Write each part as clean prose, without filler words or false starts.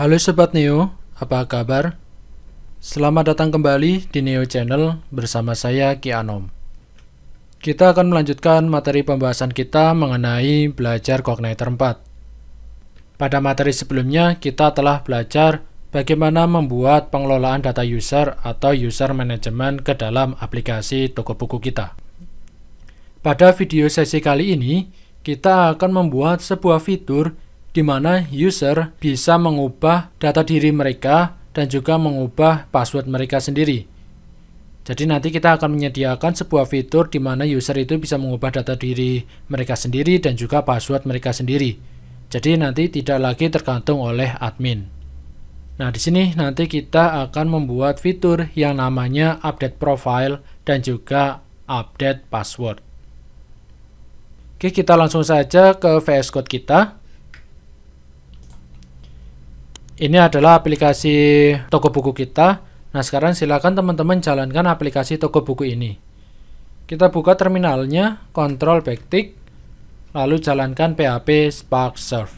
Halo Sobat Neo, apa kabar? Selamat datang kembali di Neo Channel bersama saya Ki Anom. Kita akan melanjutkan materi pembahasan kita mengenai belajar Cognitor 4. Pada materi sebelumnya kita telah belajar bagaimana membuat pengelolaan data user atau user management ke dalam aplikasi toko buku kita. Pada video sesi kali ini, kita akan membuat sebuah fitur di mana user bisa mengubah data diri mereka dan juga mengubah password mereka sendiri. Jadi nanti kita akan menyediakan sebuah fitur di mana user itu bisa mengubah data diri mereka sendiri dan juga password mereka sendiri. Jadi nanti tidak lagi tergantung oleh admin. Nah, di sini nanti kita akan membuat fitur yang namanya update profile dan juga update password. Oke, kita langsung saja ke VS Code kita. Ini adalah aplikasi toko buku kita. Nah, sekarang silakan teman-teman jalankan aplikasi toko buku ini. Kita buka terminalnya, Ctrl backtick, lalu jalankan php spark serve.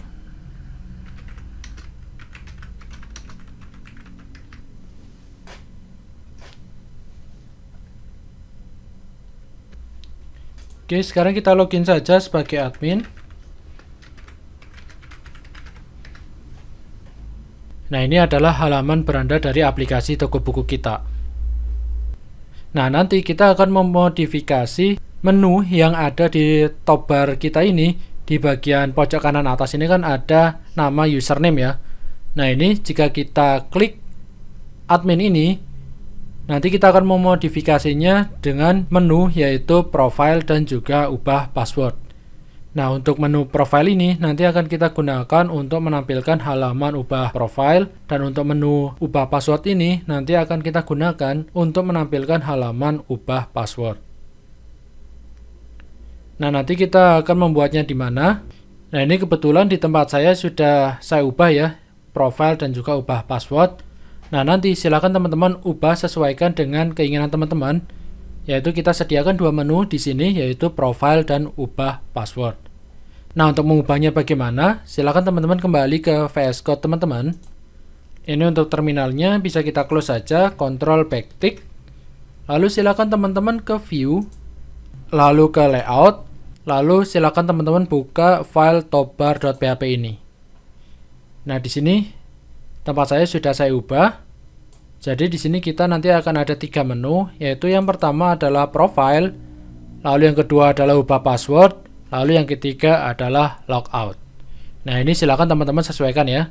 Oke, sekarang kita login saja sebagai admin. Nah, ini adalah halaman beranda dari aplikasi toko buku kita. Nah, nanti kita akan memodifikasi menu yang ada di top bar kita ini. Di bagian pojok kanan atas ini kan ada nama username ya. Nah, ini jika kita klik admin ini, nanti kita akan memodifikasinya dengan menu yaitu profile dan juga ubah password. Nah, untuk menu profile ini nanti akan kita gunakan untuk menampilkan halaman ubah profile, dan untuk menu ubah password ini nanti akan kita gunakan untuk menampilkan halaman ubah password. Nah, nanti kita akan membuatnya di mana? Nah, ini kebetulan di tempat saya sudah saya ubah ya, profile dan juga ubah password. Nah, nanti silakan teman-teman ubah sesuaikan dengan keinginan teman-teman, yaitu kita sediakan dua menu di sini yaitu profile dan ubah password. Nah, untuk mengubahnya bagaimana? Silakan teman-teman kembali ke VS Code teman-teman. Ini untuk terminalnya bisa kita close saja, Ctrl backtick. Lalu silakan teman-teman ke view, lalu ke layout, lalu silakan teman-teman buka file topbar.php ini. Nah, di sini tempat saya sudah saya ubah. Jadi di sini kita nanti akan ada tiga menu, yaitu yang pertama adalah profile, lalu yang kedua adalah ubah password, lalu yang ketiga adalah logout. Nah, ini silakan teman-teman sesuaikan ya.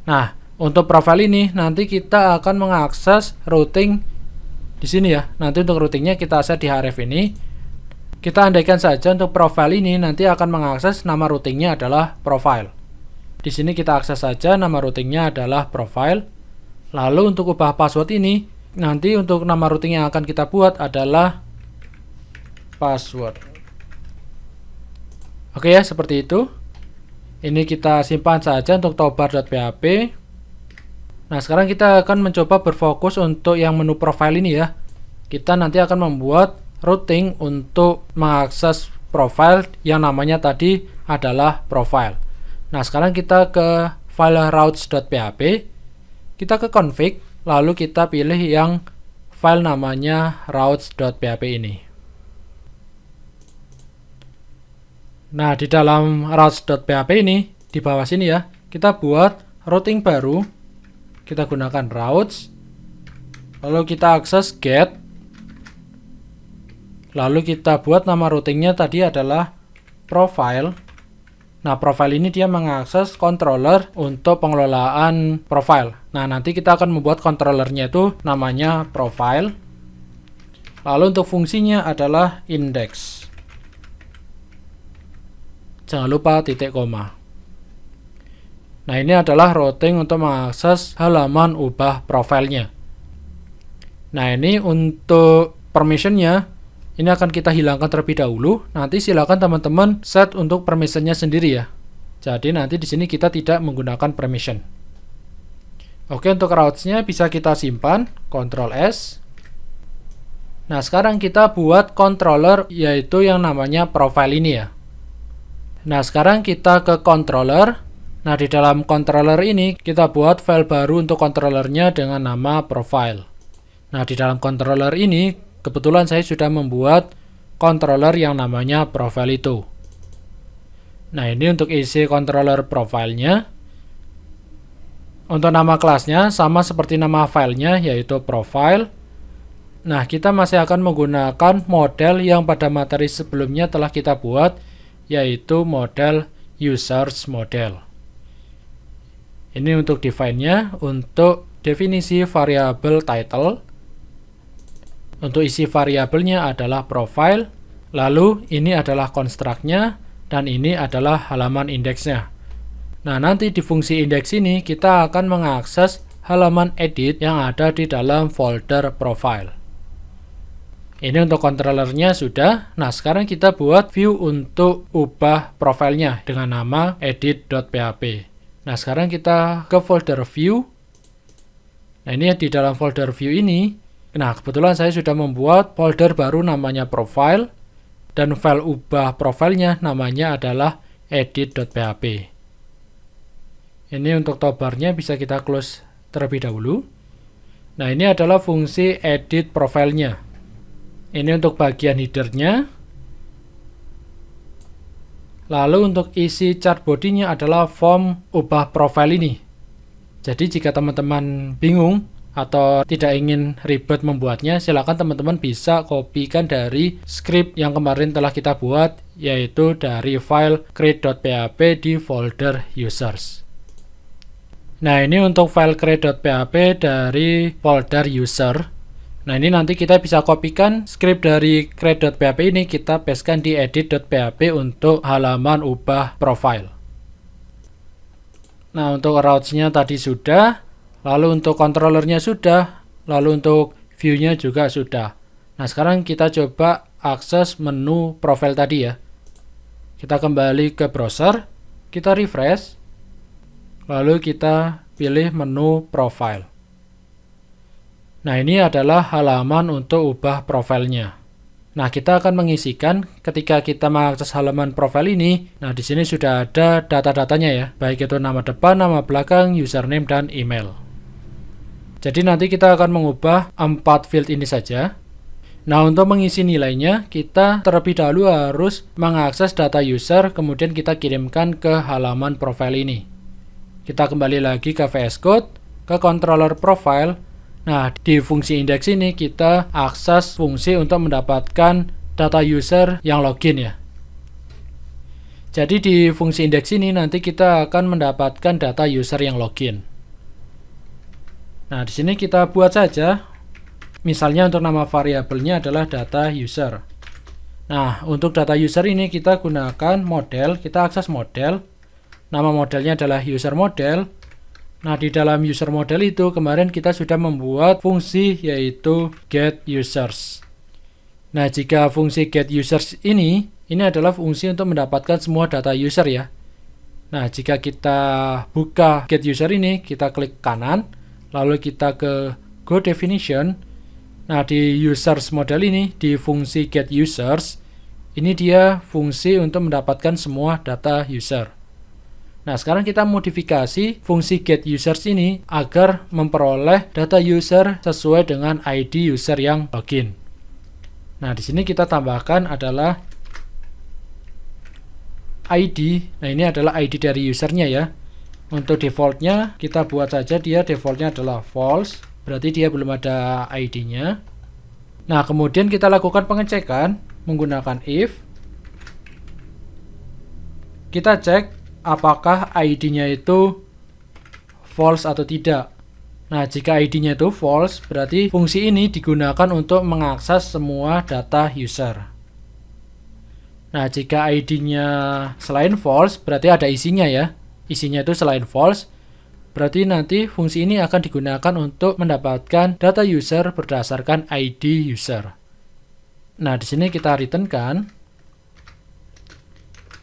Nah, untuk profile ini nanti kita akan mengakses routing di sini ya. Nanti untuk routingnya kita set di href ini. Kita andaikan saja untuk profile ini nanti akan mengakses nama routingnya adalah profile. Di sini kita akses saja nama routingnya adalah profile. Lalu untuk ubah password ini, nanti untuk nama routing yang akan kita buat adalah password. Oke ya, seperti itu. Ini kita simpan saja untuk topbar.php. Nah, sekarang kita akan mencoba berfokus untuk yang menu profile ini ya. Kita nanti akan membuat routing untuk mengakses profile yang namanya tadi adalah profile. Nah, sekarang kita ke file routes.php. Kita ke config, lalu kita pilih yang file namanya routes.php ini. Nah, di dalam routes.php ini, di bawah sini ya, kita buat routing baru. Kita gunakan routes, lalu kita akses get, lalu kita buat nama routingnya tadi adalah profile. Nah, profile ini dia mengakses controller untuk pengelolaan profile. Nah, nanti kita akan membuat controllernya itu namanya profile. Lalu untuk fungsinya adalah index. Jangan lupa titik koma. Nah, ini adalah routing untuk mengakses halaman ubah profilnya. Nah, ini untuk permissionnya, ini akan kita hilangkan terlebih dahulu. Nanti silakan teman-teman set untuk permissionnya sendiri ya. Jadi nanti di sini kita tidak menggunakan permission. Oke, untuk routes-nya bisa kita simpan, Ctrl S. Nah, sekarang kita buat controller yaitu yang namanya profile ini ya. Nah, sekarang kita ke controller, Nah, di dalam controller ini kita buat file baru untuk controllernya dengan nama profile. Nah, di dalam controller ini kebetulan saya sudah membuat controller yang namanya profile itu. Nah, ini untuk isi controller profilenya. Untuk nama kelasnya sama seperti nama filenya, yaitu profile. Nah, kita masih akan menggunakan model yang pada materi sebelumnya telah kita buat, yaitu model users model. Ini untuk define-nya. Untuk definisi variabel title, untuk isi variabelnya adalah profile, lalu ini adalah construct-nya, dan ini adalah halaman indeksnya. Nah, nanti di fungsi indeks ini kita akan mengakses halaman edit yang ada di dalam folder profile. Ini untuk controllernya sudah. Nah, sekarang kita buat view untuk ubah profilnya dengan nama edit.php. Nah, sekarang kita ke folder view. Nah, ini di dalam folder view ini. Nah, kebetulan saya sudah membuat folder baru namanya profile. Dan file ubah profilnya namanya adalah edit.php. Ini untuk toolbarnya bisa kita close terlebih dahulu. Nah, ini adalah fungsi edit profilnya. Ini untuk bagian headernya. Lalu untuk isi chart body-nya adalah form ubah profile ini. Jadi jika teman-teman bingung atau tidak ingin ribet membuatnya, silakan teman-teman bisa kopikan dari script yang kemarin telah kita buat, yaitu dari file create.php di folder users. Nah, ini untuk file create.php dari folder user. Nah, ini nanti kita bisa kopikan script dari create.php ini, kita pastekan di edit.php untuk halaman ubah profile. Nah, untuk routes-nya tadi sudah, lalu untuk controllernya sudah, lalu untuk view-nya juga sudah. Nah, sekarang kita coba akses menu profile tadi ya. Kita kembali ke browser, kita refresh, lalu kita pilih menu profile. Nah, ini adalah halaman untuk ubah profilnya. Nah, kita akan mengisikan ketika kita mengakses halaman profile ini. Nah, di sini sudah ada data-datanya ya, baik itu nama depan, nama belakang, username, dan email. Jadi nanti kita akan mengubah 4 field ini saja. Nah, untuk mengisi nilainya, kita terlebih dahulu harus mengakses data user, kemudian kita kirimkan ke halaman profile ini. Kita kembali lagi ke VS Code, ke controller profile. Nah, di fungsi indeks ini kita akses fungsi untuk mendapatkan data user yang login ya. Jadi di fungsi indeks ini nanti kita akan mendapatkan data user yang login. Nah, di sini kita buat saja. Misalnya untuk nama variabelnya adalah data user. Nah, untuk data user ini kita gunakan model, kita akses model. Nama modelnya adalah user model. Nah, di dalam user model itu kemarin kita sudah membuat fungsi yaitu get users. Nah, jika fungsi get users ini adalah fungsi untuk mendapatkan semua data user ya. Nah, jika kita buka get user ini, kita klik kanan, lalu kita ke go definition. Nah, di users model ini, di fungsi get users, ini dia fungsi untuk mendapatkan semua data user. Nah, sekarang kita modifikasi fungsi get users ini agar memperoleh data user sesuai dengan ID user yang login. Nah, di sini kita tambahkan adalah ID. Nah, ini adalah ID dari usernya ya. Untuk defaultnya kita buat saja dia defaultnya adalah false, berarti dia belum ada ID-nya. Nah, kemudian kita lakukan pengecekan menggunakan if. Kita cek apakah ID-nya itu false atau tidak. Nah, jika ID-nya itu false, berarti fungsi ini digunakan untuk mengakses semua data user. Nah, jika ID-nya selain false, berarti ada isinya ya. Isinya itu selain false, berarti nanti fungsi ini akan digunakan untuk mendapatkan data user berdasarkan ID user. Nah, di sini kita returnkan,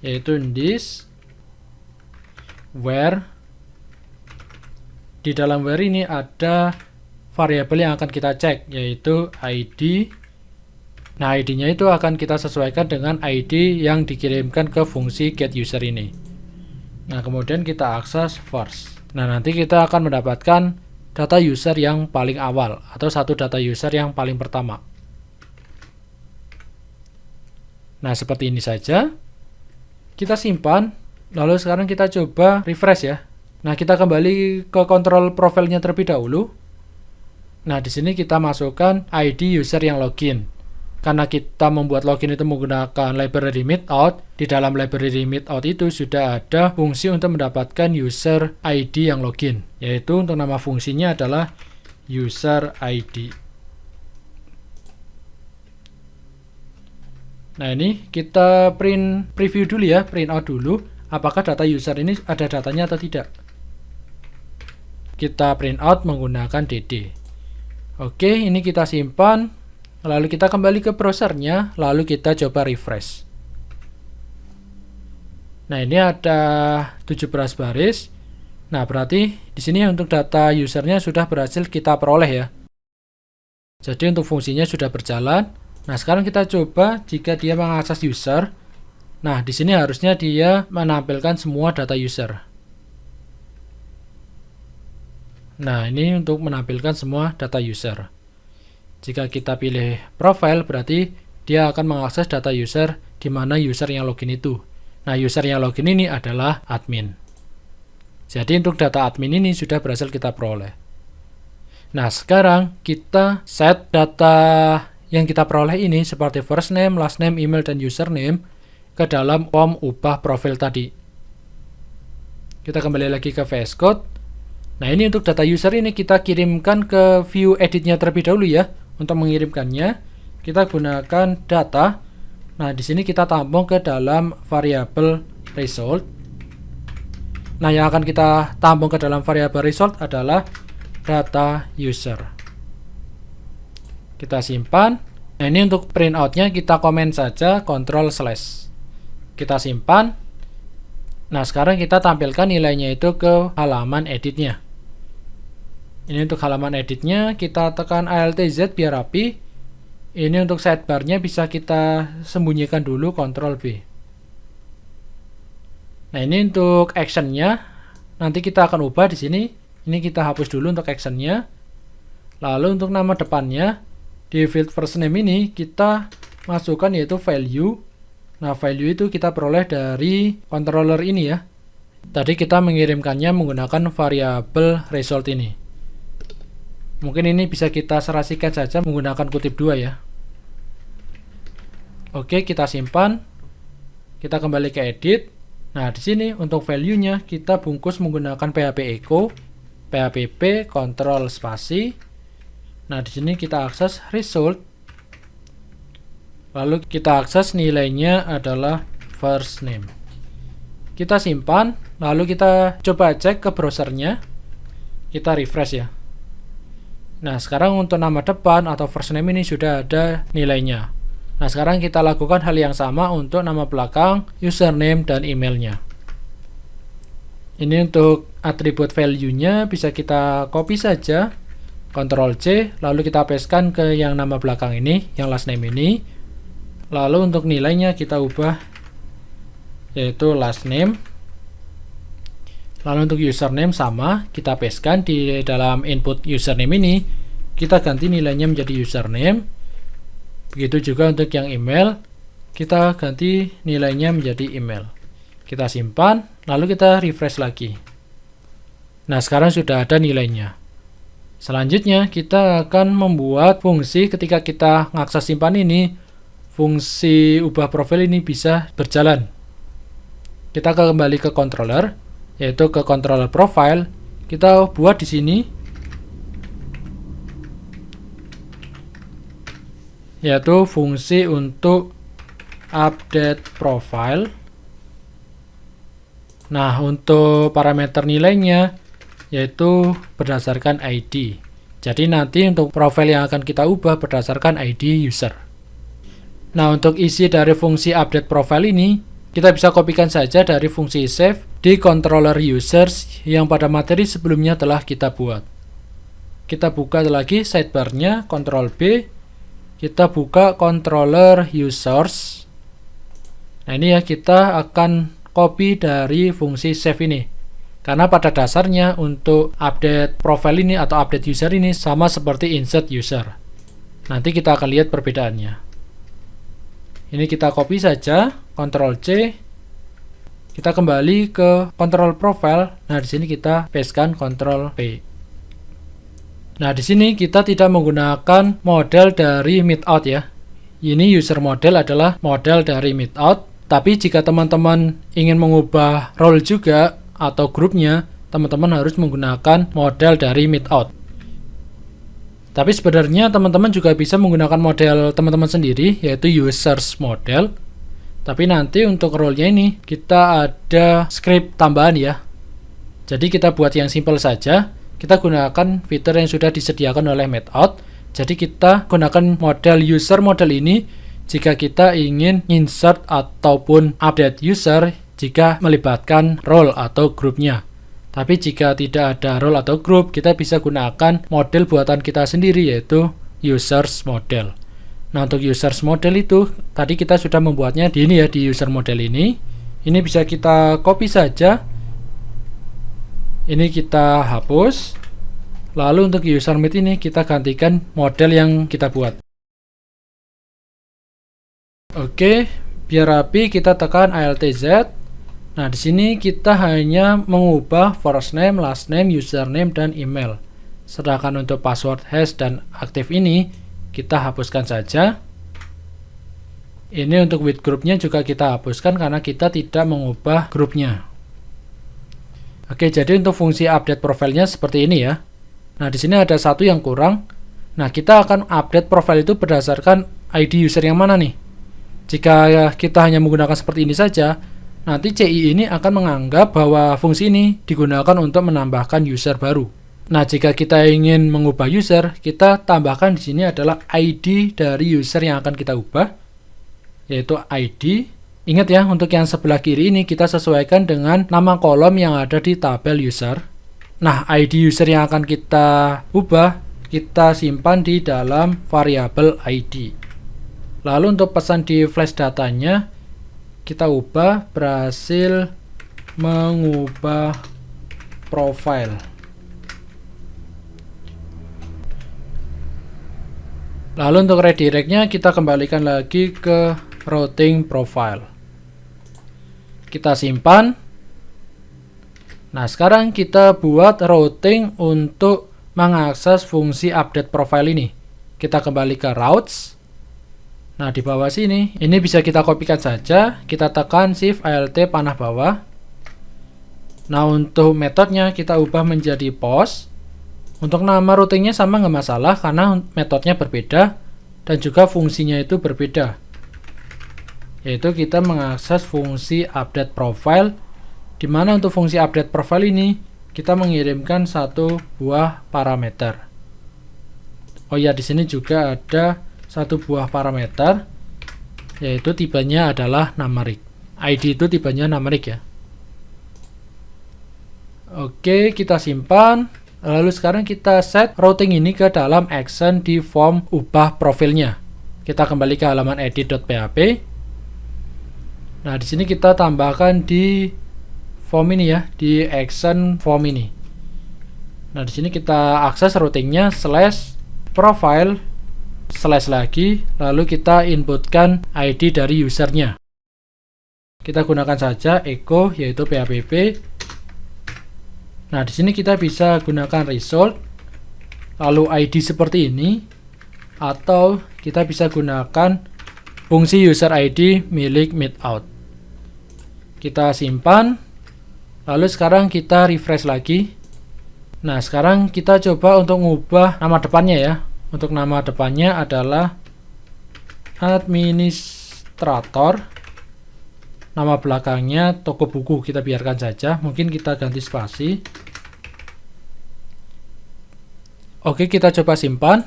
yaitu this where. Di dalam where ini ada variabel yang akan kita cek, yaitu ID. Nah, ID-nya itu akan kita sesuaikan dengan ID yang dikirimkan ke fungsi get user ini. Nah, kemudian kita akses first. Nah, nanti kita akan mendapatkan data user yang paling awal atau satu data user yang paling pertama. Nah, seperti ini saja. Kita simpan, lalu sekarang kita coba refresh ya. Nah, kita kembali ke kontrol profilnya terlebih dahulu. Nah, di sini kita masukkan ID user yang login. Karena kita membuat login itu menggunakan library meetout, di dalam library meetout itu sudah ada fungsi untuk mendapatkan user ID yang login, yaitu untuk nama fungsinya adalah user ID. Nah, ini kita preview dulu ya, print out dulu apakah data user ini ada datanya atau tidak. Kita print out menggunakan dd. Oke, ini kita simpan. Lalu kita kembali ke browsernya, lalu kita coba refresh. Nah, ini ada 17 baris. Nah, berarti di sini untuk data usernya sudah berhasil kita peroleh ya. Jadi untuk fungsinya sudah berjalan. Nah, sekarang kita coba jika dia mengakses user. Nah, di sini harusnya dia menampilkan semua data user. Nah, ini untuk menampilkan semua data user. Jika kita pilih profile, berarti dia akan mengakses data user di mana user yang login itu. Nah, user yang login ini adalah admin. Jadi untuk data admin ini sudah berhasil kita peroleh. Nah, sekarang kita set data yang kita peroleh ini seperti first name, last name, email, dan username ke dalam form ubah profil tadi. Kita kembali lagi ke VS Code. Nah, ini untuk data user ini kita kirimkan ke view editnya terlebih dahulu ya. Untuk mengirimkannya, kita gunakan data. Nah, di sini kita tampung ke dalam variabel result. Nah, yang akan kita tampung ke dalam variabel result adalah data user. Kita simpan. Nah, ini untuk printoutnya kita komen saja Ctrl/. Kita simpan. Nah, sekarang kita tampilkan nilainya itu ke halaman editnya. Ini untuk halaman editnya, kita tekan Alt Z biar rapi. Ini untuk sidebarnya bisa kita sembunyikan dulu, Ctrl B. Nah, ini untuk actionnya, nanti kita akan ubah di sini. Ini kita hapus dulu untuk actionnya. Lalu untuk nama depannya, di field first name ini kita masukkan yaitu value. Nah, value itu kita peroleh dari controller ini ya. Tadi kita mengirimkannya menggunakan variabel result ini. Mungkin ini bisa kita serasikan saja menggunakan kutip 2 ya. Oke, kita simpan. Kita kembali ke edit. Nah, di sini untuk value-nya kita bungkus menggunakan php echo, php control spasi. Nah, di sini kita akses result. Lalu kita akses nilainya adalah first name. Kita simpan, lalu kita coba cek ke browsernya. Kita refresh ya. Nah, sekarang untuk nama depan atau first name ini sudah ada nilainya. Nah, sekarang kita lakukan hal yang sama untuk nama belakang, username, dan emailnya. Ini untuk atribut value-nya bisa kita copy saja, Ctrl C, lalu kita pastekan ke yang nama belakang ini, yang last name ini. Lalu untuk nilainya kita ubah yaitu last name. Lalu untuk username sama, kita pastekan di dalam input username ini, kita ganti nilainya menjadi username. Begitu juga untuk yang email, kita ganti nilainya menjadi email. Kita simpan, lalu kita refresh lagi. Nah, sekarang sudah ada nilainya. Selanjutnya, kita akan membuat fungsi ketika kita ngakses simpan ini, fungsi ubah profil ini bisa berjalan. Kita kembali ke controller, yaitu ke controller profile. Kita buat di sini yaitu fungsi untuk update profile. Nah, untuk parameter nilainya yaitu berdasarkan ID. Jadi nanti untuk profil yang akan kita ubah berdasarkan ID user. Nah, untuk isi dari fungsi update profile ini kita bisa kopikan saja dari fungsi save di controller users yang pada materi sebelumnya telah kita buat. Kita buka lagi sidebarnya, Ctrl B. Kita buka controller users. Nah, ini ya kita akan copy dari fungsi save ini. Karena pada dasarnya untuk update profile ini atau update user ini sama seperti insert user. Nanti kita akan lihat perbedaannya. Ini kita copy saja, Ctrl C. Kita kembali ke control profile. Nah, di sini kita pastekan Ctrl P. Nah, di sini kita tidak menggunakan model dari Meetout ya. Ini user model adalah model dari Meetout. Tapi jika teman-teman ingin mengubah role juga atau grupnya, teman-teman harus menggunakan model dari Meetout. Tapi sebenarnya teman-teman juga bisa menggunakan model teman-teman sendiri, yaitu users model. Tapi nanti untuk role-nya ini kita ada script tambahan ya. Jadi kita buat yang simple saja. Kita gunakan fitur yang sudah disediakan oleh Meetout. Jadi kita gunakan model user model ini jika kita ingin insert ataupun update user jika melibatkan role atau grupnya. Tapi jika tidak ada role atau group, kita bisa gunakan model buatan kita sendiri yaitu users model. Nah, untuk users model itu tadi kita sudah membuatnya di ini ya, di user model ini. Ini bisa kita copy saja. Ini kita hapus. Lalu untuk user meet ini kita gantikan model yang kita buat. Oke, biar rapi kita tekan Alt Z. Nah, di sini kita hanya mengubah first name, last name, username dan email. Sedangkan untuk password hash dan aktif ini kita hapuskan saja. Ini untuk with grupnya juga kita hapuskan karena kita tidak mengubah grupnya. Oke, jadi untuk fungsi update profilnya seperti ini ya. Nah, di sini ada satu yang kurang. Nah, kita akan update profil itu berdasarkan ID user yang mana nih. Jika kita hanya menggunakan seperti ini saja, nanti CI ini akan menganggap bahwa fungsi ini digunakan untuk menambahkan user baru. Nah, jika kita ingin mengubah user, kita tambahkan di sini adalah ID dari user yang akan kita ubah, yaitu ID. Ingat ya, untuk yang sebelah kiri ini kita sesuaikan dengan nama kolom yang ada di tabel user. Nah, ID user yang akan kita ubah, kita simpan di dalam variabel ID. Lalu untuk pesan di flash datanya, kita ubah berhasil mengubah profile. Lalu untuk redirect-nya kita kembalikan lagi ke routing profile. Kita simpan. Nah, sekarang kita buat routing untuk mengakses fungsi update profile ini. Kita kembali ke routes. Nah, di bawah sini, ini bisa kita kopikan saja. Kita tekan Shift Alt panah bawah. Nah, untuk metodenya kita ubah menjadi post. Untuk nama routingnya sama nggak masalah karena metodenya berbeda dan juga fungsinya itu berbeda. Yaitu kita mengakses fungsi update profile, di mana untuk fungsi update profile ini kita mengirimkan satu buah parameter. Oh ya, di sini juga ada satu buah parameter, yaitu tipenya adalah numeric. ID itu tipenya numeric ya. Oke, kita simpan. Lalu sekarang kita set routing ini ke dalam action di form ubah profilnya. Kita kembali ke halaman edit.php. Nah, di sini kita tambahkan di form ini ya, di action form ini. Nah, di sini kita akses routingnya /profile lagi, lalu kita inputkan ID dari usernya. Kita gunakan saja echo yaitu php. Nah, di sini kita bisa gunakan result, lalu ID seperti ini, atau kita bisa gunakan fungsi user ID milik Meetout. Kita simpan, lalu sekarang kita refresh lagi. Nah, sekarang kita coba untuk mengubah nama depannya ya. Untuk nama depannya adalah administrator. Nama belakangnya toko buku, kita biarkan saja. Mungkin kita ganti spasi. Oke, kita coba simpan.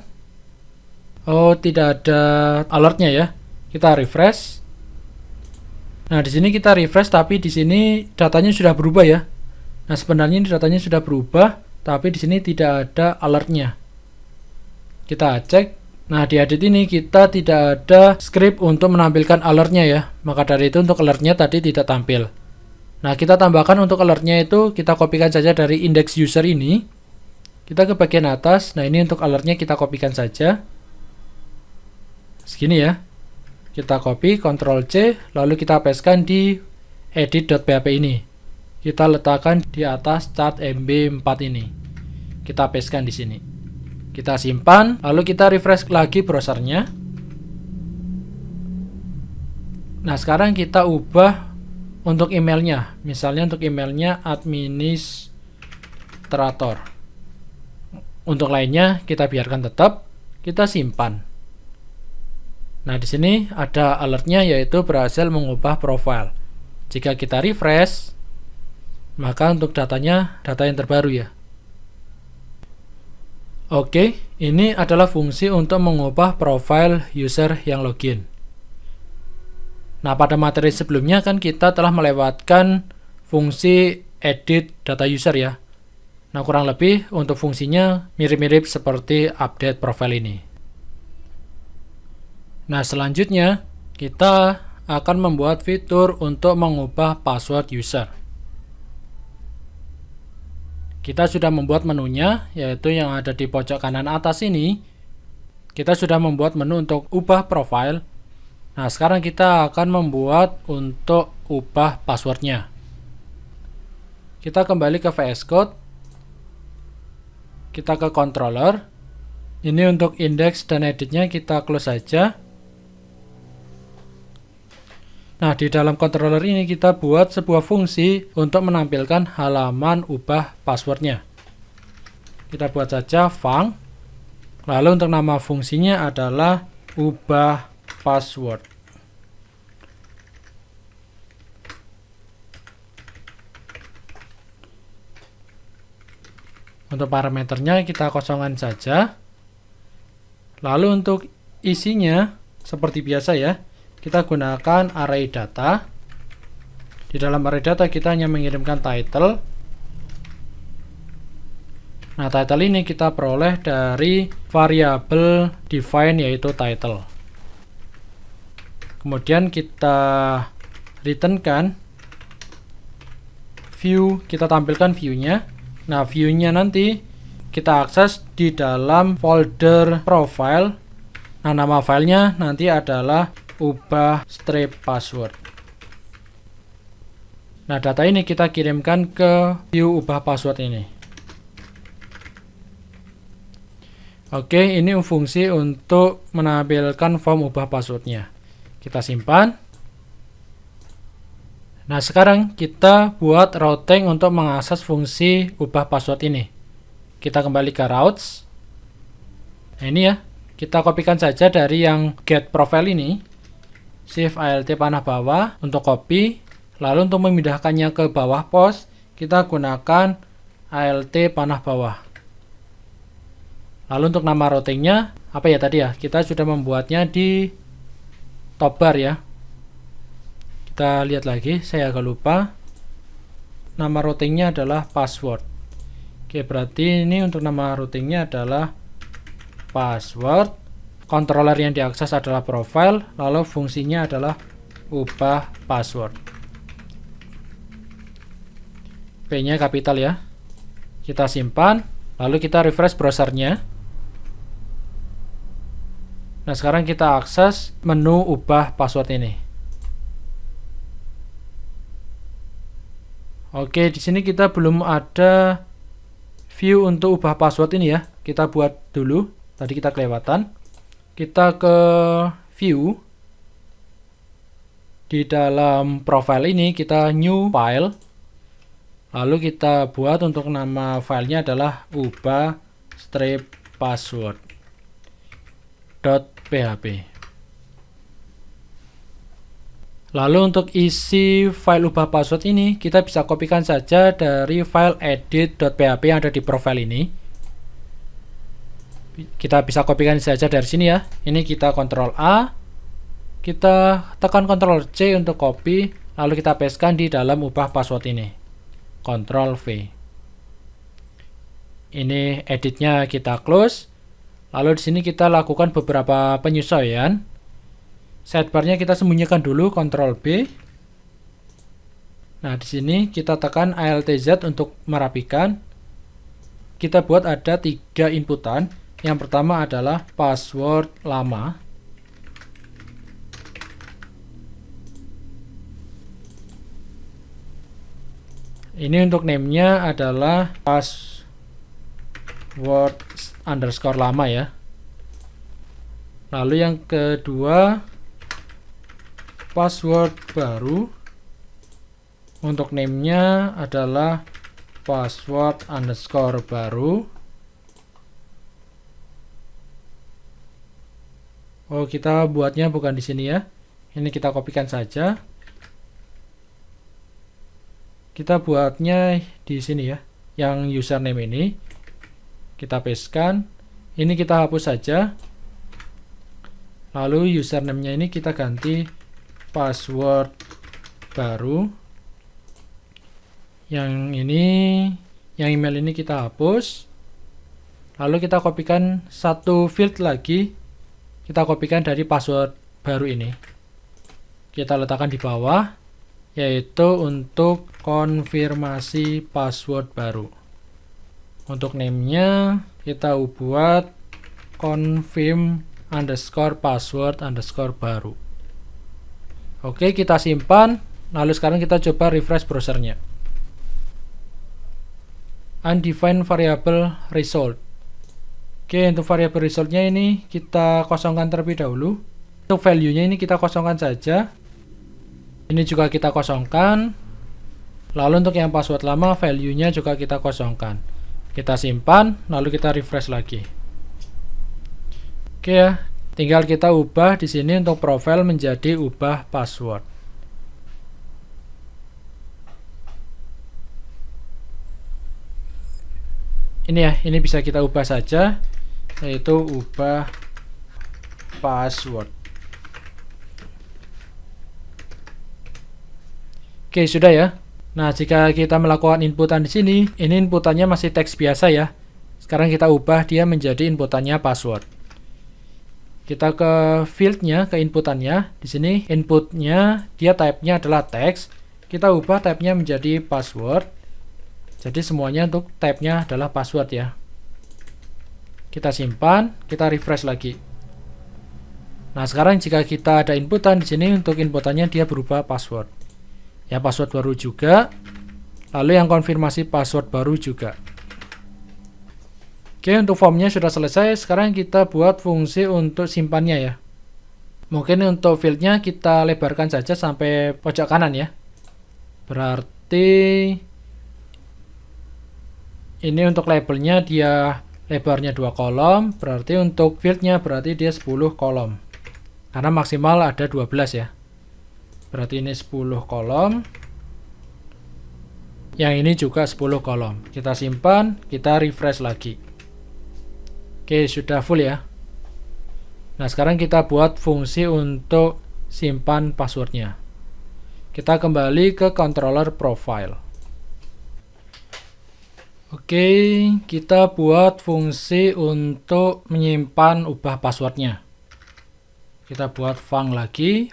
Oh, tidak ada alertnya ya. Kita refresh. Nah, di sini kita refresh, tapi di sini datanya sudah berubah ya. Nah, sebenarnya ini datanya sudah berubah, tapi di sini tidak ada alertnya. Kita cek. Nah, di edit ini kita tidak ada script untuk menampilkan alertnya ya. Maka dari itu untuk alertnya tadi tidak tampil. Nah, kita tambahkan untuk alertnya itu kita kopikan saja dari index user ini. Kita ke bagian atas. Nah, ini untuk alertnya kita kopikan saja. Segini ya. Kita copy, Ctrl C, lalu kita pastekan di edit.php ini. Kita letakkan di atas cat MB4 ini. Kita pastekan di sini. Kita simpan, lalu kita refresh lagi browsernya. Nah, sekarang kita ubah untuk emailnya. Misalnya untuk emailnya administrator. Untuk lainnya kita biarkan tetap, kita simpan. Nah, di sini ada alertnya yaitu berhasil mengubah profile. Jika kita refresh, maka untuk datanya data yang terbaru ya. Oke, ini adalah fungsi untuk mengubah profile user yang login. Nah, pada materi sebelumnya kan kita telah melewatkan fungsi edit data user ya. Nah, kurang lebih untuk fungsinya mirip-mirip seperti update profile ini. Nah, selanjutnya kita akan membuat fitur untuk mengubah password user. Kita sudah membuat menunya, yaitu yang ada di pojok kanan atas ini. Kita sudah membuat menu untuk ubah profile. Nah, sekarang kita akan membuat untuk ubah passwordnya. Kita kembali ke VS Code. Kita ke controller. Ini untuk index dan editnya kita close saja. Nah, di dalam controller ini kita buat sebuah fungsi untuk menampilkan halaman ubah passwordnya. Kita buat saja func. Lalu untuk nama fungsinya adalah ubah password. Untuk parameternya kita kosongkan saja. Lalu untuk isinya seperti biasa ya. Kita gunakan array data. Di dalam array data kita hanya mengirimkan title. Nah, title ini kita peroleh dari variabel define yaitu title. Kemudian kita returnkan view, kita tampilkan view-nya. Nah, view-nya nanti kita akses di dalam folder profile. Nah, nama filenya nanti adalah ubah strip password. Nah, data ini kita kirimkan ke view ubah password ini. Oke, ini fungsi untuk menampilkan form ubah passwordnya. Kita simpan. Nah, sekarang kita buat routing untuk mengakses fungsi ubah password ini. Kita kembali ke routes. Nah, ini ya, kita kopikan saja dari yang get profile ini. Shift Alt panah bawah untuk copy. Lalu untuk memindahkannya ke bawah post, kita gunakan Alt panah bawah. Lalu untuk nama routingnya, apa ya tadi ya? Kita sudah membuatnya di top bar ya. Kita lihat lagi, saya agak lupa. Nama routingnya adalah password. Oke, berarti ini untuk nama routingnya adalah password. Controller yang diakses adalah profile, lalu fungsinya adalah ubah password. P-nya kapital ya. Kita simpan, lalu kita refresh browsernya. Nah, sekarang kita akses menu ubah password ini. Oke, di sini kita belum ada view untuk ubah password ini ya. Kita buat dulu. Tadi kita kelewatan. Kita ke view. Di dalam profile ini kita new file. Lalu kita buat untuk nama filenya adalah ubah strip password .php. Lalu untuk isi file ubah password ini kita bisa kopikan saja dari file edit.php yang ada di profile ini. Kita bisa kopikan saja dari sini ya. Ini kita Ctrl A, kita tekan Ctrl C untuk copy, lalu kita pastekan di dalam ubah password ini. Ctrl V. Ini editnya kita close. Lalu di sini kita lakukan beberapa penyesuaian. Sidebarnya kita sembunyikan dulu, Ctrl B. Nah, di sini kita tekan ALTZ untuk merapikan. Kita buat ada 3 inputan. Yang pertama adalah password lama. Ini untuk name-nya adalah password underscore lama ya. Lalu yang kedua, password baru. Untuk name-nya adalah password underscore baru. Oh, kita buatnya bukan di sini ya. Ini kita kopikan saja. Kita buatnya di sini ya. Yang username ini kita pastekan. Ini kita hapus saja. Lalu username-nya ini kita ganti password baru. Yang ini, yang email ini kita hapus. Lalu kita kopikan satu field lagi. Kita kopikan dari password baru ini. Kita letakkan di bawah, yaitu untuk konfirmasi password baru. Untuk name-nya kita buat confirm underscore password underscore baru. Oke, kita simpan. Lalu sekarang kita coba refresh browsernya. Undefined variable result. Oke, untuk variable resultnya ini kita kosongkan terlebih dahulu. Untuk value-nya ini kita kosongkan saja. Ini juga kita kosongkan. Lalu untuk yang password lama, value-nya juga kita kosongkan. Kita simpan, lalu kita refresh lagi. Oke ya, tinggal kita ubah di sini untuk profile menjadi ubah password. Ini ya, ini bisa kita ubah saja, yaitu ubah password. Oke, sudah ya. Nah, jika kita melakukan inputan di sini, ini inputannya masih teks biasa ya. Sekarang kita ubah dia menjadi inputannya password. Kita ke fieldnya, ke inputannya. Di sini inputnya dia type-nya adalah teks. Kita ubah type-nya menjadi password. Jadi semuanya untuk type-nya adalah password ya. Kita simpan, kita refresh lagi. Nah, sekarang jika kita ada inputan di sini, untuk inputannya dia berubah password. Ya, password baru juga. Lalu yang konfirmasi password baru juga. Oke, untuk formnya sudah selesai. Sekarang kita buat fungsi untuk simpannya ya. Mungkin untuk fieldnya kita lebarkan saja sampai pojok kanan ya. Berarti ini untuk labelnya dia lebarnya 2 kolom. Berarti untuk fieldnya berarti dia 10 kolom. Karena maksimal ada 12 ya. Berarti ini 10 kolom. Yang ini juga 10 kolom. Kita simpan, kita refresh lagi. Oke, sudah full ya. Nah, sekarang kita buat fungsi untuk simpan passwordnya. Kita kembali ke controller profile. Oke, kita buat fungsi untuk menyimpan ubah passwordnya. Kita buat func lagi.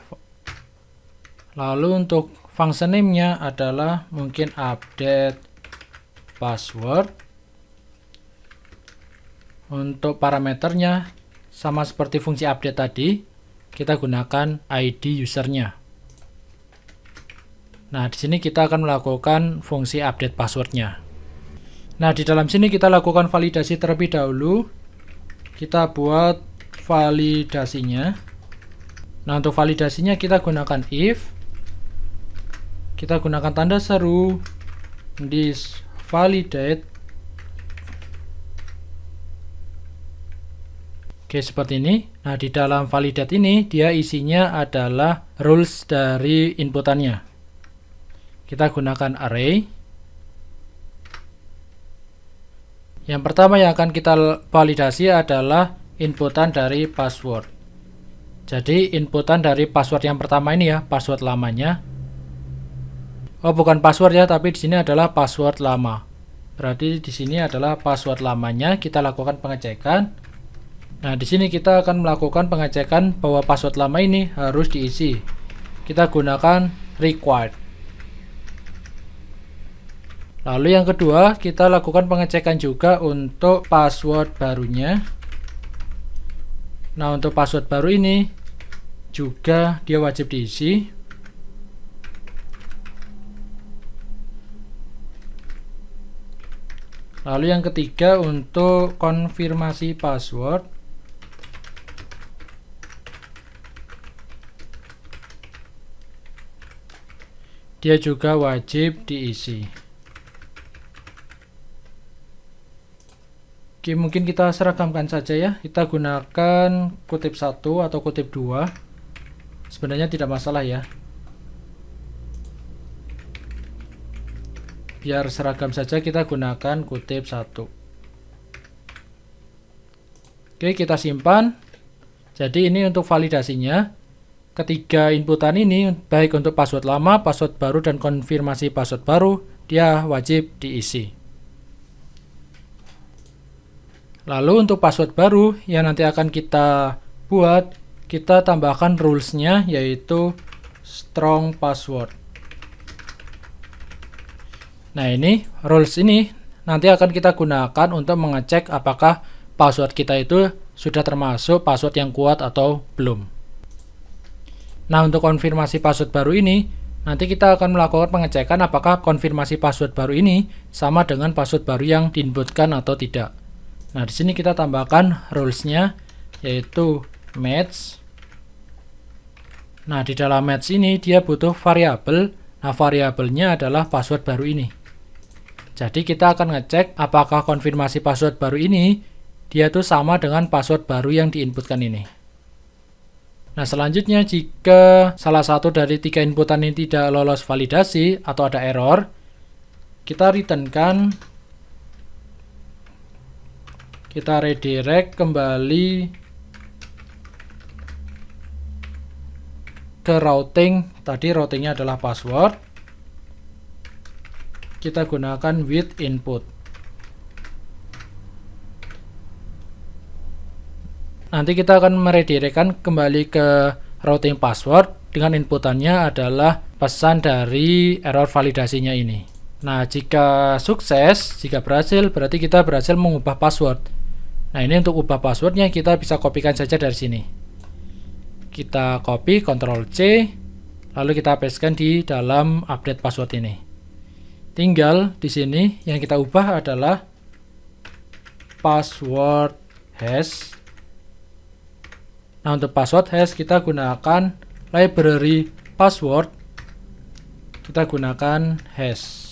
Lalu untuk function name-nya adalah mungkin update password. Untuk parameternya sama seperti fungsi update tadi, kita gunakan ID usernya. Nah, di sini kita akan melakukan fungsi update passwordnya. Nah, di dalam sini kita lakukan validasi terlebih dahulu. Kita buat validasinya. Nah, untuk validasinya kita gunakan if. Kita gunakan tanda seru this validate. Oke, seperti ini. Nah, di dalam validate ini dia isinya adalah rules dari inputannya. Kita gunakan array. Yang pertama yang akan kita validasi adalah inputan dari password. Jadi inputan dari password yang pertama ini ya, password lamanya. Oh, bukan password ya, tapi di sini adalah password lama. Berarti di sini adalah password lamanya. Kita lakukan pengecekan. Nah, di sini kita akan melakukan pengecekan bahwa password lama ini harus diisi. Kita gunakan required. Lalu yang kedua, kita lakukan pengecekan juga untuk password barunya. Nah, untuk password baru ini juga dia wajib diisi. Lalu yang ketiga, untuk konfirmasi password, dia juga wajib diisi. Oke, mungkin kita seragamkan saja ya. Kita gunakan kutip 1 atau kutip 2. Sebenarnya tidak masalah ya. Biar seragam saja, kita gunakan kutip 1. Oke, kita simpan. Jadi ini untuk validasinya. Ketiga inputan ini, baik untuk password lama, password baru, dan konfirmasi password baru, dia wajib diisi. Lalu untuk password baru yang nanti akan kita buat, kita tambahkan rules-nya, yaitu strong password. Nah, ini rules ini nanti akan kita gunakan untuk mengecek apakah password kita itu sudah termasuk password yang kuat atau belum. Nah, untuk konfirmasi password baru ini, nanti kita akan melakukan pengecekan apakah konfirmasi password baru ini sama dengan password baru yang diinputkan atau tidak. Nah, di sini kita tambahkan rules-nya, yaitu match. Nah, di dalam match ini dia butuh variabel. Nah, variabelnya adalah password baru ini. Jadi kita akan ngecek apakah konfirmasi password baru ini dia tuh sama dengan password baru yang diinputkan ini. Nah, selanjutnya jika salah satu dari 3 inputan ini tidak lolos validasi atau ada error, kita returnkan, kita redirect kembali ke routing. Tadi routingnya adalah password. Kita gunakan with input. Nanti kita akan meredirectkan kembali ke routing password dengan inputannya adalah pesan dari error validasinya ini. Nah, jika sukses, jika berhasil, berarti kita berhasil mengubah password. Nah, ini untuk ubah passwordnya kita bisa kopikan saja dari sini. Kita copy, Ctrl C, lalu kita pastekan di dalam update password ini. Tinggal di sini yang kita ubah adalah password hash. Nah, untuk password hash kita gunakan library password. Kita gunakan hash.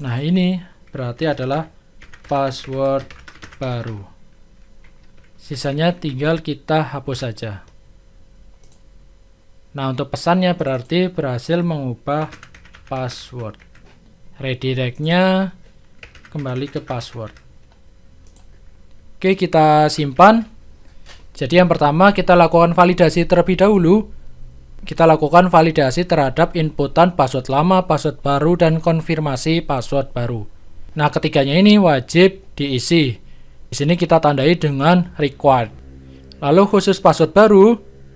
Nah, ini berarti adalah password baru. Sisanya tinggal kita hapus saja. Nah, untuk pesannya berarti berhasil mengubah password. Redirectnya kembali ke password. Oke, kita simpan. Jadi yang pertama kita lakukan validasi terlebih dahulu. Kita lakukan validasi terhadap inputan password lama, password baru, dan konfirmasi password baru. Nah, ketiganya ini wajib diisi. Di sini kita tandai dengan required. Lalu khusus password baru,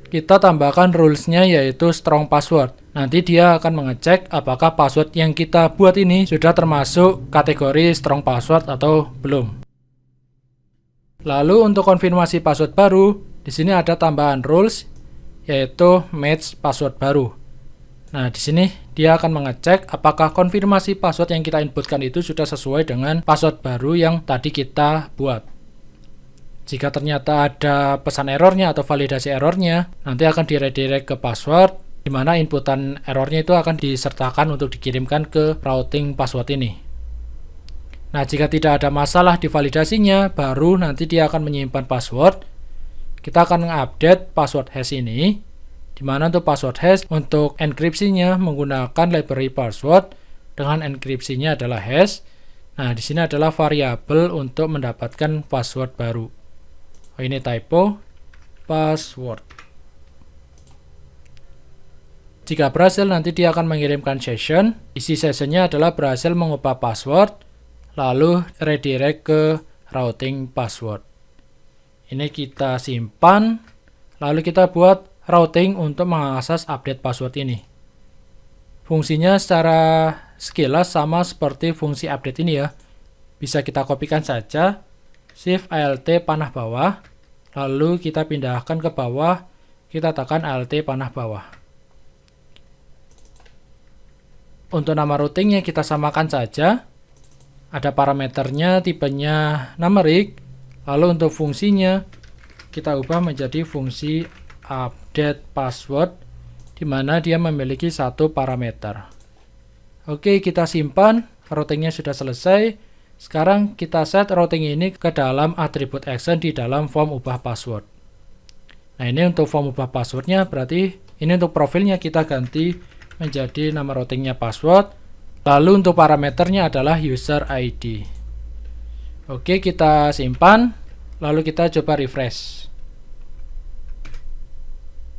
kita tambahkan rules-nya yaitu strong password. Nanti dia akan mengecek apakah password yang kita buat ini sudah termasuk kategori strong password atau belum. Lalu untuk konfirmasi password baru, di sini ada tambahan rules yaitu match password baru. Nah, di sini dia akan mengecek apakah konfirmasi password yang kita inputkan itu sudah sesuai dengan password baru yang tadi kita buat. Jika ternyata ada pesan errornya atau validasi errornya, nanti akan diredirect ke password, di mana inputan errornya itu akan disertakan untuk dikirimkan ke routing password ini. Nah, jika tidak ada masalah di validasinya, baru nanti dia akan menyimpan password. Kita akan mengupdate password hash ini, di mana untuk password hash untuk enkripsinya menggunakan library password dengan enkripsinya adalah hash. Nah, di sini adalah variabel untuk mendapatkan password baru. Oh, ini typo, password. Jika berhasil, nanti dia akan mengirimkan session. Isi sessionnya adalah berhasil mengubah password, lalu redirect ke routing password. Ini kita simpan, lalu kita buat routing untuk mengakses update password ini. Fungsinya secara sekilas sama seperti fungsi update ini ya. Bisa kita kopikan saja, Shift Alt panah bawah, lalu kita pindahkan ke bawah, kita tekan Alt panah bawah. Untuk nama routingnya kita samakan saja. Ada parameternya, tipenya numerik. Lalu untuk fungsinya kita ubah menjadi fungsi update password, di mana dia memiliki satu parameter. Oke, kita simpan. Routingnya sudah selesai. Sekarang kita set routing ini ke dalam atribut action di dalam form ubah password. Nah, ini untuk form ubah passwordnya, berarti ini untuk profilnya kita ganti menjadi nama routingnya password. Lalu untuk parameternya adalah user ID. Oke, kita simpan. Lalu kita coba refresh.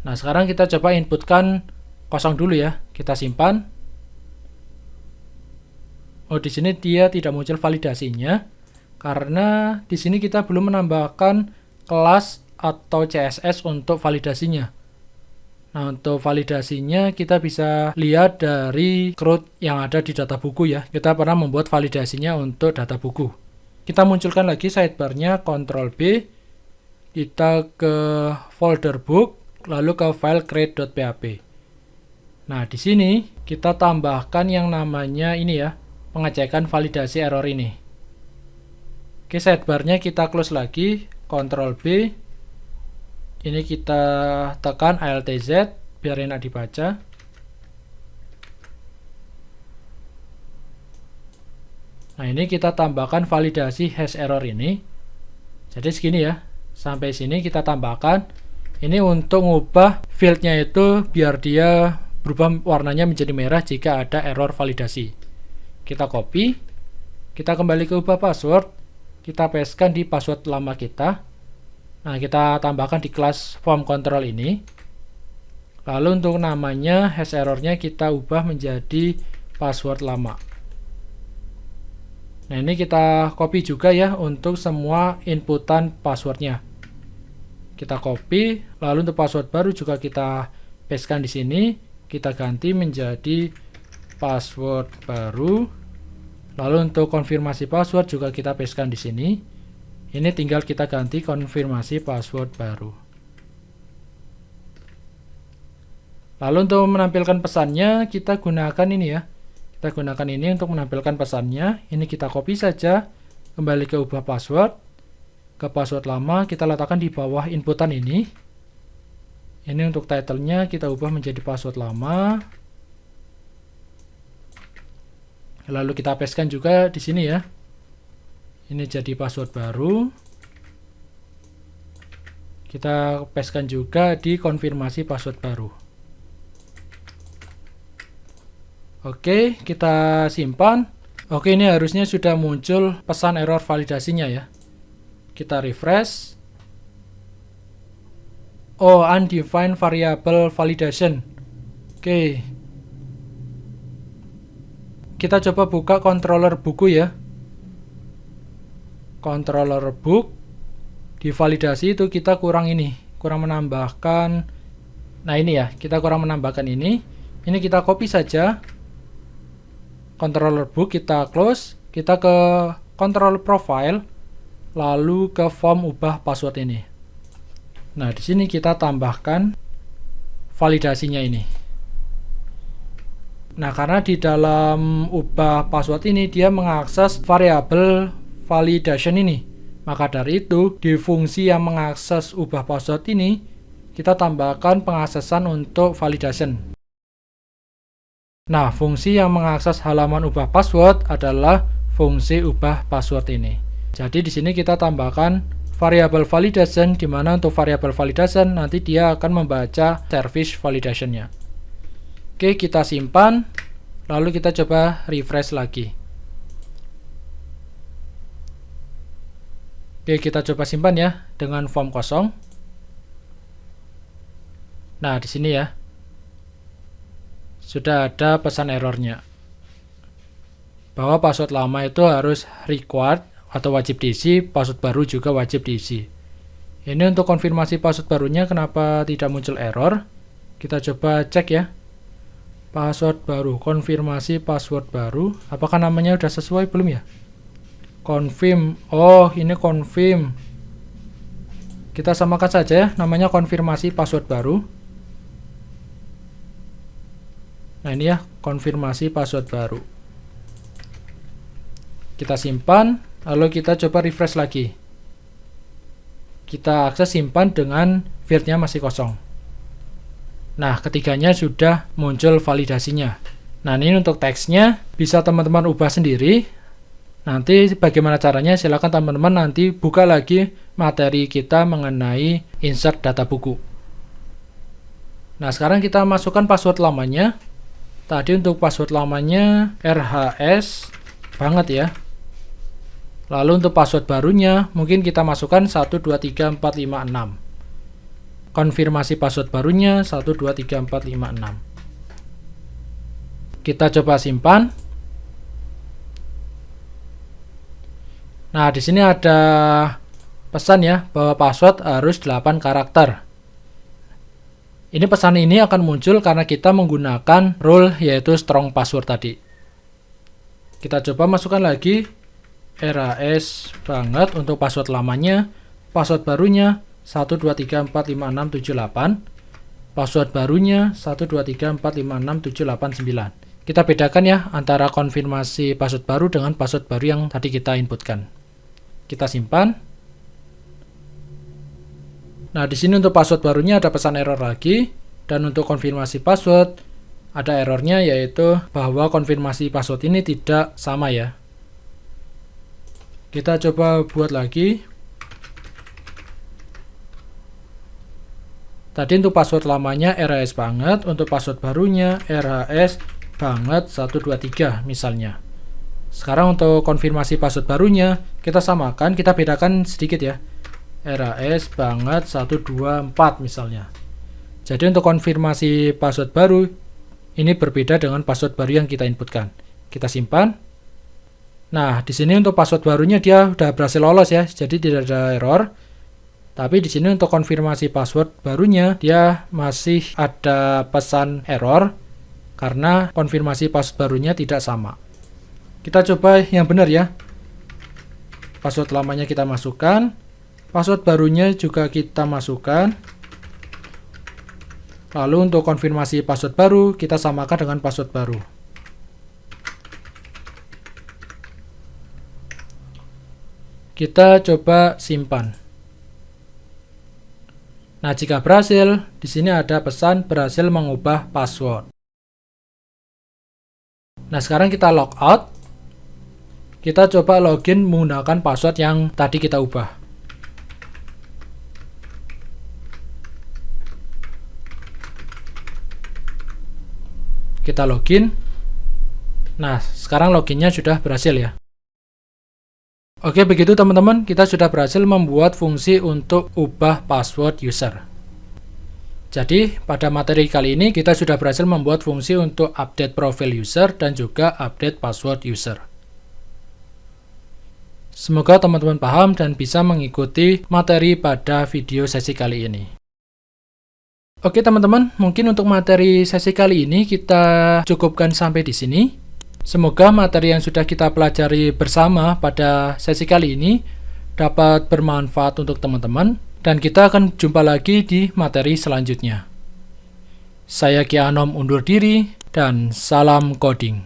Nah, sekarang kita coba inputkan kosong dulu ya. Kita simpan. Oh, di sini dia tidak muncul validasinya karena di sini kita belum menambahkan kelas atau CSS untuk validasinya. Nah, untuk validasinya kita bisa lihat dari CRUD yang ada di data buku ya. Kita pernah membuat validasinya untuk data buku. Kita munculkan lagi sidebarnya, Ctrl B. Kita ke folder book, lalu ke file create.php. Nah, di sini kita tambahkan yang namanya ini ya, pengecekan validasi error ini. Oke, sidebarnya kita close lagi, Ctrl B. Ini kita tekan Alt Z biar enak dibaca. Nah, ini kita tambahkan validasi hash error ini. Jadi segini ya. Sampai sini kita tambahkan. Ini untuk ngubah fieldnya itu biar dia berubah warnanya menjadi merah jika ada error validasi. Kita copy. Kita kembali ke ubah password. Kita pastekan di password lama kita. Nah, kita tambahkan di kelas form control ini. Lalu untuk namanya, hash errornya kita ubah menjadi password lama. Nah, ini kita copy juga ya untuk semua inputan passwordnya. Kita copy, lalu untuk password baru juga kita pastekan di sini. Kita ganti menjadi password baru. Lalu untuk konfirmasi password juga kita pastekan di sini. Ini tinggal kita ganti konfirmasi password baru. Lalu untuk menampilkan pesannya, kita gunakan ini ya. Kita gunakan ini untuk menampilkan pesannya. Ini kita copy saja, kembali ke ubah password. Ke password lama, kita letakkan di bawah inputan ini. Ini untuk title-nya kita ubah menjadi password lama. Lalu kita pastekan juga di sini ya. Ini jadi password baru. Kita pastekan juga di konfirmasi password baru. Oke, kita simpan. Oke, ini harusnya sudah muncul pesan error validasinya ya. Kita refresh. Oh, undefined variable validation. Oke. Kita coba buka controller buku ya. Controller book. Di validasi itu kita kurang menambahkan. Nah, ini ya, kita kurang menambahkan ini. Ini kita copy saja. Controller book kita close. Kita ke control profile. Lalu ke form ubah password ini. Nah, di sini kita tambahkan validasinya ini. Nah, karena di dalam ubah password ini dia mengakses variabel validation ini. Maka dari itu, di fungsi yang mengakses ubah password ini, kita tambahkan pengaksesan untuk validation. Nah, fungsi yang mengakses halaman ubah password adalah fungsi ubah password ini. Jadi di sini kita tambahkan variabel validation, di mana untuk variabel validation nanti dia akan membaca service validation-nya. Oke, kita simpan, lalu kita coba refresh lagi. Oke, kita coba simpan ya dengan form kosong. Nah, di sini ya. Sudah ada pesan errornya. Bahwa password lama itu harus required atau wajib diisi, password baru juga wajib diisi. Ini untuk konfirmasi password barunya kenapa tidak muncul error. Kita coba cek ya. Password baru, konfirmasi password baru. Apakah namanya udah sesuai belum ya? Confirm. Oh, ini confirm. Kita samakan saja ya, namanya konfirmasi password baru. Nah, ini ya, konfirmasi password baru. Kita simpan, lalu kita coba refresh lagi. Kita akses simpan dengan field-nya masih kosong. Nah, ketiganya sudah muncul validasinya. Nah, ini untuk teksnya bisa teman-teman ubah sendiri. Nanti bagaimana caranya silakan teman-teman nanti buka lagi materi kita mengenai insert data buku. Nah, sekarang kita masukkan password lamanya. Tadi untuk password lamanya RHS banget ya. Lalu untuk password barunya mungkin kita masukkan 123456. Konfirmasi password barunya 123456. Kita coba simpan. Nah, di sini ada pesan ya bahwa password harus 8 karakter. Ini pesan ini akan muncul karena kita menggunakan rule yaitu strong password tadi. Kita coba masukkan lagi RHS banget untuk password lamanya, password barunya 12345678, password barunya 12345679. Kita bedakan ya antara konfirmasi password baru dengan password baru yang tadi kita inputkan. Kita simpan. Nah, di sini untuk password barunya ada pesan error lagi, dan untuk konfirmasi password ada errornya yaitu bahwa konfirmasi password ini tidak sama ya. Kita coba buat lagi. Tadi untuk password lamanya RHS banget, untuk password barunya RHS banget 123 misalnya. Sekarang untuk konfirmasi password barunya kita samakan, kita bedakan sedikit ya. RHS banget 124 misalnya. Jadi untuk konfirmasi password baru ini berbeda dengan password baru yang kita inputkan. Kita simpan. Nah, di sini untuk password barunya dia udah berhasil lolos ya, jadi tidak ada error. Tapi di sini untuk konfirmasi password barunya dia masih ada pesan error karena konfirmasi password barunya tidak sama. Kita coba yang benar ya. Password lamanya kita masukkan, password barunya juga kita masukkan. Lalu untuk konfirmasi password baru kita samakan dengan password baru. Kita coba simpan. Nah, jika berhasil, di sini ada pesan berhasil mengubah password. Nah, sekarang kita log out. Kita coba login menggunakan password yang tadi kita ubah. Kita login. Nah, sekarang loginnya sudah berhasil ya. Oke, begitu teman-teman, kita sudah berhasil membuat fungsi untuk ubah password user. Jadi, pada materi kali ini kita sudah berhasil membuat fungsi untuk update profil user dan juga update password user. Semoga teman-teman paham dan bisa mengikuti materi pada video sesi kali ini. Oke teman-teman, mungkin untuk materi sesi kali ini kita cukupkan sampai di sini. Semoga materi yang sudah kita pelajari bersama pada sesi kali ini dapat bermanfaat untuk teman-teman, dan kita akan jumpa lagi di materi selanjutnya. Saya Ki Anom undur diri, dan salam coding.